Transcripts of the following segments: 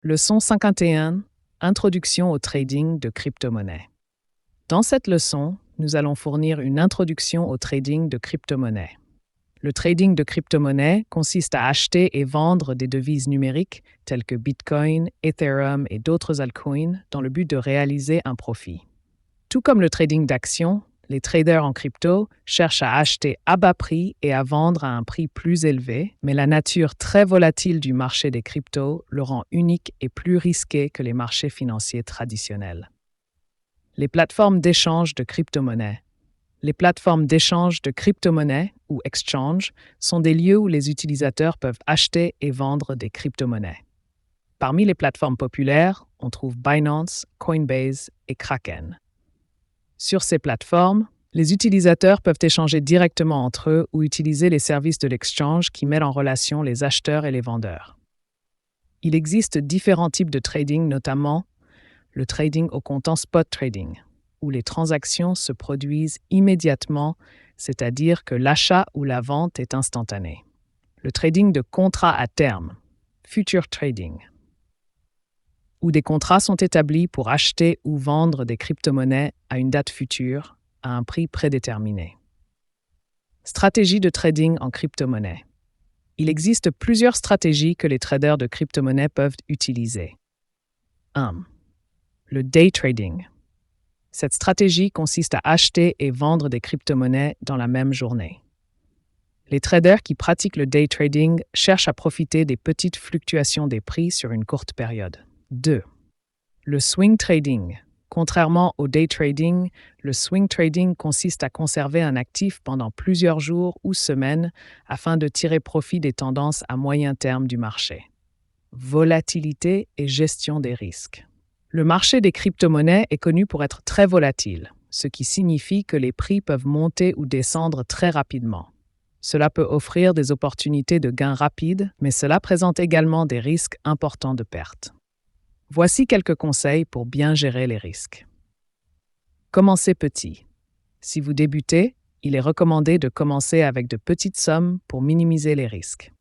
Leçon 51. Introduction au trading de crypto-monnaies. Dans cette leçon, nous allons fournir une introduction au trading de crypto-monnaies. Le trading de crypto-monnaies consiste à acheter et vendre des devises numériques telles que Bitcoin, Ethereum et d'autres altcoins dans le but de réaliser un profit. Tout comme le trading d'actions, les traders en crypto cherchent à acheter à bas prix et à vendre à un prix plus élevé, mais la nature très volatile du marché des cryptos le rend unique et plus risqué que les marchés financiers traditionnels. Les plateformes d'échange de crypto-monnaies. Les plateformes d'échange de crypto-monnaies, ou exchange, sont des lieux où les utilisateurs peuvent acheter et vendre des crypto-monnaies. Parmi les plateformes populaires, on trouve Binance, Coinbase et Kraken. Sur ces plateformes, les utilisateurs peuvent échanger directement entre eux ou utiliser les services de l'exchange qui mettent en relation les acheteurs et les vendeurs. Il existe différents types de trading, notamment le trading au comptant spot trading, où les transactions se produisent immédiatement, c'est-à-dire que l'achat ou la vente est instantané. Le trading de contrats à terme, future trading, où des contrats sont établis pour acheter ou vendre des crypto-monnaies à une date future, à un prix prédéterminé. Stratégie de trading en crypto-monnaies. Il existe plusieurs stratégies que les traders de crypto-monnaies peuvent utiliser. 1. Le day trading. Cette stratégie consiste à acheter et vendre des crypto-monnaies dans la même journée. Les traders qui pratiquent le day trading cherchent à profiter des petites fluctuations des prix sur une courte période. 2. Le swing trading. Contrairement au day trading, le swing trading consiste à conserver un actif pendant plusieurs jours ou semaines afin de tirer profit des tendances à moyen terme du marché. Volatilité et gestion des risques. Le marché des crypto-monnaies est connu pour être très volatile, ce qui signifie que les prix peuvent monter ou descendre très rapidement. Cela peut offrir des opportunités de gains rapides, mais cela présente également des risques importants de perte. Voici quelques conseils pour bien gérer les risques. Commencez petit. Si vous débutez, il est recommandé de commencer avec de petites sommes pour minimiser les risques.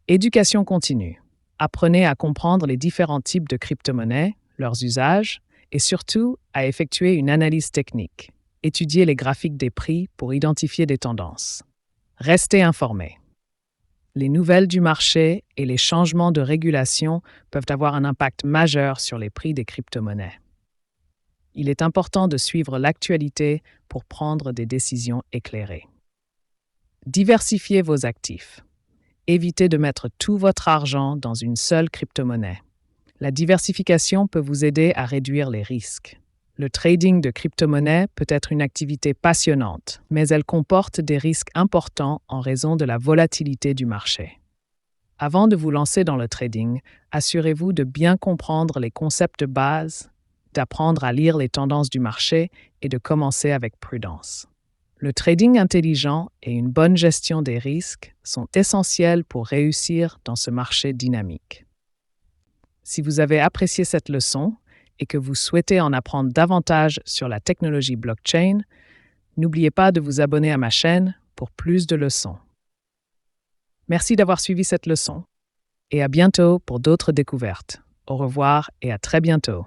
Éducation continue. Apprenez à comprendre les différents types de crypto-monnaies, leurs usages, et surtout à effectuer une analyse technique. Étudiez les graphiques des prix pour identifier des tendances. Restez informé. Les nouvelles du marché et les changements de régulation peuvent avoir un impact majeur sur les prix des crypto-monnaies. Il est important de suivre l'actualité pour prendre des décisions éclairées. Diversifiez vos actifs. Évitez de mettre tout votre argent dans une seule crypto-monnaie. La diversification peut vous aider à réduire les risques. Le trading de crypto-monnaies peut être une activité passionnante, mais elle comporte des risques importants en raison de la volatilité du marché. Avant de vous lancer dans le trading, assurez-vous de bien comprendre les concepts de base, d'apprendre à lire les tendances du marché et de commencer avec prudence. Le trading intelligent et une bonne gestion des risques sont essentiels pour réussir dans ce marché dynamique. Si vous avez apprécié cette leçon, et que vous souhaitez en apprendre davantage sur la technologie blockchain, n'oubliez pas de vous abonner à ma chaîne pour plus de leçons. Merci d'avoir suivi cette leçon et à bientôt pour d'autres découvertes. Au revoir et à très bientôt.